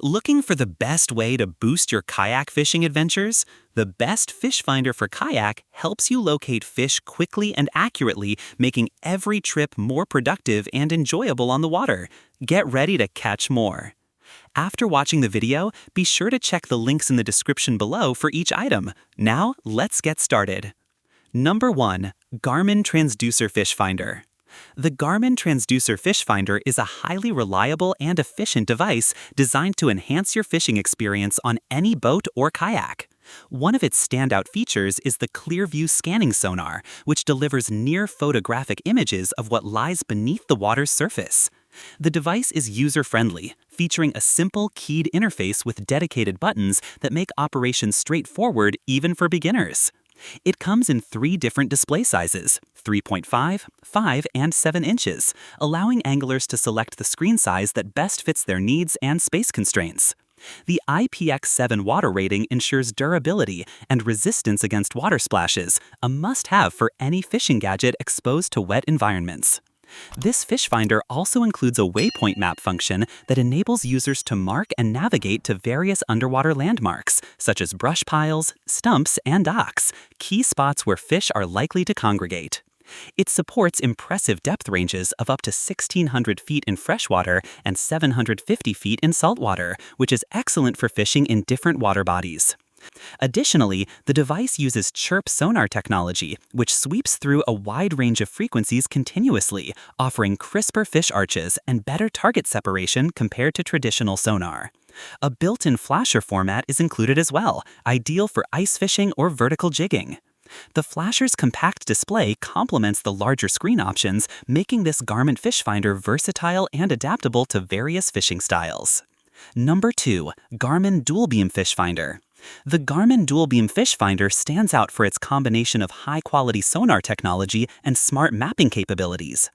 Looking for the best way to boost your kayak fishing adventures? The best fish finder for kayak helps you locate fish quickly and accurately, making every trip more productive and enjoyable on the water. Get ready to catch more. After watching the video, be sure to check the links in the description below for each item. Now, let's get started. Number 1. Garmin Transducer Fish Finder. The Garmin Transducer Fish Finder is a highly reliable and efficient device designed to enhance your fishing experience on any boat or kayak. One of its standout features is the Clearview scanning sonar, which delivers near photographic images of what lies beneath the water's surface. The device is user-friendly, featuring a simple keyed interface with dedicated buttons that make operations straightforward even for beginners. It comes in 3 different display sizes, 3.5, 5, and 7 inches, allowing anglers to select the screen size that best fits their needs and space constraints. The IPX7 water rating ensures durability and resistance against water splashes, a must-have for any fishing gadget exposed to wet environments. This fish finder also includes a waypoint map function that enables users to mark and navigate to various underwater landmarks, such as brush piles, stumps, and docks, key spots where fish are likely to congregate. It supports impressive depth ranges of up to 1,600 feet in freshwater and 750 feet in saltwater, which is excellent for fishing in different water bodies. Additionally, the device uses chirp sonar technology, which sweeps through a wide range of frequencies continuously, offering crisper fish arches and better target separation compared to traditional sonar. A built-in flasher format is included as well, ideal for ice fishing or vertical jigging. The flasher's compact display complements the larger screen options, making this Garmin fish finder versatile and adaptable to various fishing styles. Number 2. Garmin Dual Beam Fish Finder. The Garmin Dual Beam Fish Finder stands out for its combination of high-quality sonar technology and smart mapping capabilities.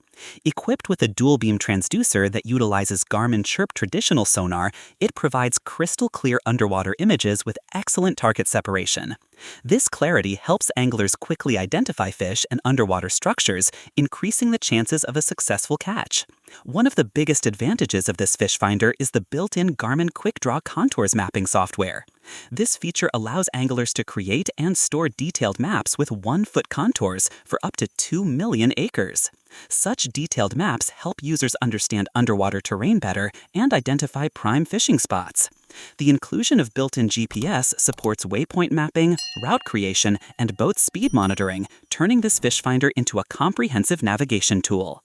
Equipped with a dual beam transducer that utilizes Garmin Chirp traditional sonar, it provides crystal-clear underwater images with excellent target separation. This clarity helps anglers quickly identify fish and underwater structures, increasing the chances of a successful catch. One of the biggest advantages of this fish finder is the built-in Garmin Quick Draw Contours mapping software. This feature allows anglers to create and store detailed maps with 1-foot contours for up to 2 million acres. Such detailed maps help users understand underwater terrain better and identify prime fishing spots. The inclusion of built-in GPS supports waypoint mapping, route creation, and boat speed monitoring, turning this fish finder into a comprehensive navigation tool.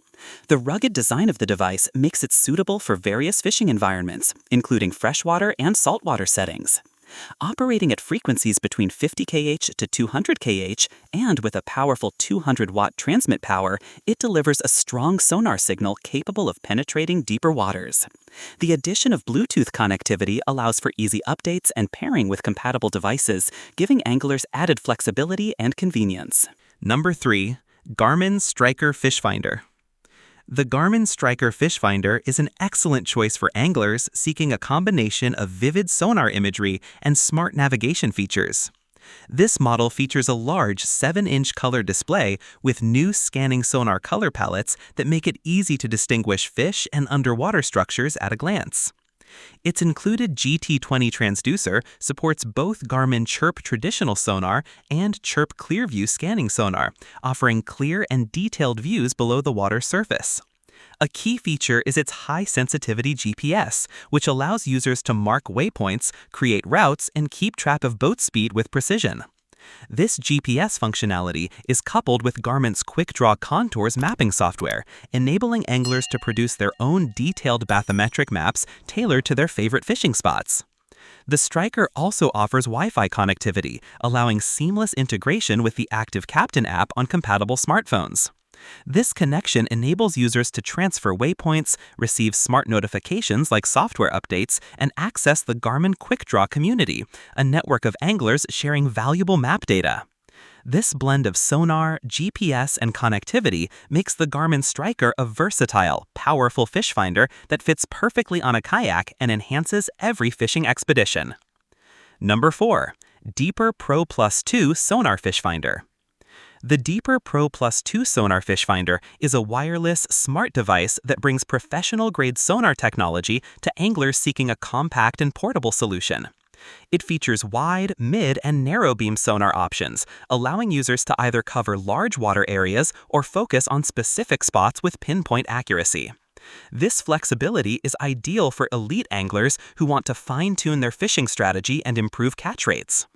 The rugged design of the device makes it suitable for various fishing environments, including freshwater and saltwater settings. Operating at frequencies between 50 kh to 200 kh and with a powerful 200-watt transmit power, it delivers a strong sonar signal capable of penetrating deeper waters. The addition of Bluetooth connectivity allows for easy updates and pairing with compatible devices, giving anglers added flexibility and convenience. Number 3. Garmin Striker Fish Finder. The Garmin Striker Fish Finder is an excellent choice for anglers seeking a combination of vivid sonar imagery and smart navigation features. This model features a large 7-inch color display with new scanning sonar color palettes that make it easy to distinguish fish and underwater structures at a glance. Its included GT20 transducer supports both Garmin Chirp traditional sonar and Chirp Clearview scanning sonar, offering clear and detailed views below the water's surface. A key feature is its high-sensitivity GPS, which allows users to mark waypoints, create routes, and keep track of boat speed with precision. This GPS functionality is coupled with Garmin's Quick Draw Contours mapping software, enabling anglers to produce their own detailed bathymetric maps tailored to their favorite fishing spots. The Striker also offers Wi-Fi connectivity, allowing seamless integration with the Active Captain app on compatible smartphones. This connection enables users to transfer waypoints, receive smart notifications like software updates, and access the Garmin Quick Draw community, a network of anglers sharing valuable map data. This blend of sonar, GPS, and connectivity makes the Garmin Striker a versatile, powerful fish finder that fits perfectly on a kayak and enhances every fishing expedition. Number 4. Deeper Pro Plus 2 Sonar Fish Finder. The Deeper Pro Plus 2 Sonar Fishfinder is a wireless, smart device that brings professional-grade sonar technology to anglers seeking a compact and portable solution. It features wide, mid, and narrow beam sonar options, allowing users to either cover large water areas or focus on specific spots with pinpoint accuracy. This flexibility is ideal for elite anglers who want to fine-tune their fishing strategy and improve catch rates.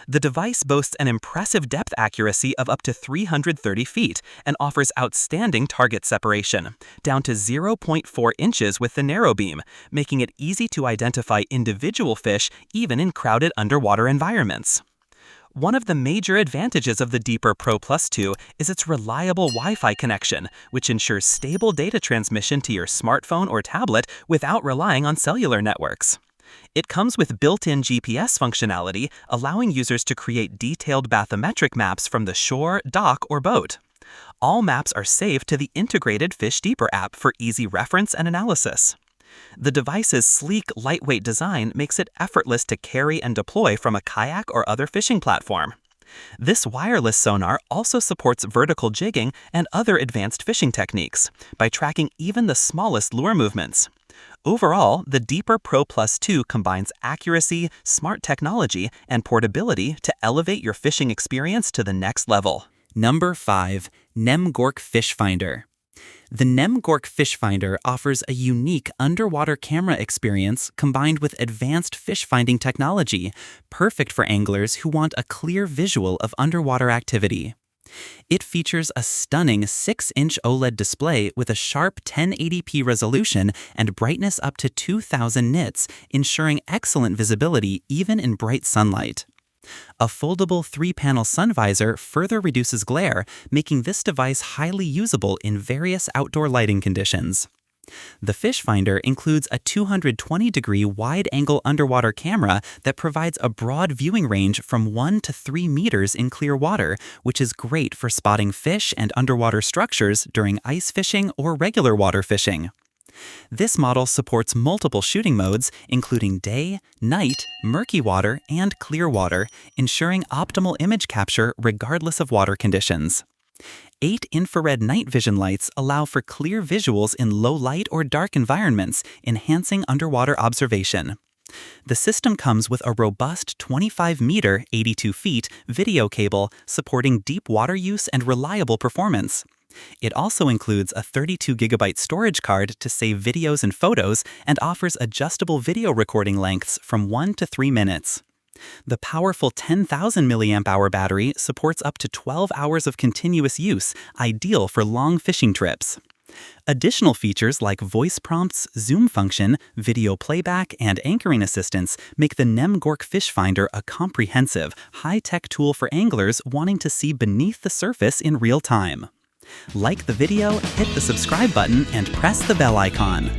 The device boasts an impressive depth accuracy of up to 330 feet and offers outstanding target separation, down to 0.4 inches with the narrow beam, making it easy to identify individual fish even in crowded underwater environments. One of the major advantages of the Deeper Pro Plus 2 is its reliable Wi-Fi connection, which ensures stable data transmission to your smartphone or tablet without relying on cellular networks. It comes with built-in GPS functionality, allowing users to create detailed bathymetric maps from the shore, dock, or boat. All maps are saved to the integrated Fish Deeper app for easy reference and analysis. The device's sleek, lightweight design makes it effortless to carry and deploy from a kayak or other fishing platform. This wireless sonar also supports vertical jigging and other advanced fishing techniques by tracking even the smallest lure movements. Overall, the Deeper Pro Plus 2 combines accuracy, smart technology, and portability to elevate your fishing experience to the next level. Number 5. Nmgorkq Fishfinder. The Nmgorkq Fishfinder offers a unique underwater camera experience combined with advanced fish-finding technology, perfect for anglers who want a clear visual of underwater activity. It features a stunning 6-inch OLED display with a sharp 1080p resolution and brightness up to 2000 nits, ensuring excellent visibility even in bright sunlight. A foldable 3-panel sun visor further reduces glare, making this device highly usable in various outdoor lighting conditions. The Fishfinder includes a 220-degree wide-angle underwater camera that provides a broad viewing range from 1 to 3 meters in clear water, which is great for spotting fish and underwater structures during ice fishing or regular water fishing. This model supports multiple shooting modes, including day, night, murky water, and clear water, ensuring optimal image capture regardless of water conditions. 8 infrared night vision lights allow for clear visuals in low light or dark environments, enhancing underwater observation. The system comes with a robust 25-meter (82 feet) video cable supporting deep water use and reliable performance. It also includes a 32-gigabyte storage card to save videos and photos and offers adjustable video recording lengths from 1 to 3 minutes. The powerful 10,000 mAh battery supports up to 12 hours of continuous use, ideal for long fishing trips. Additional features like voice prompts, zoom function, video playback, and anchoring assistance make the Nmgorkq Fishfinder a comprehensive, high-tech tool for anglers wanting to see beneath the surface in real time. Like the video, hit the subscribe button, and press the bell icon.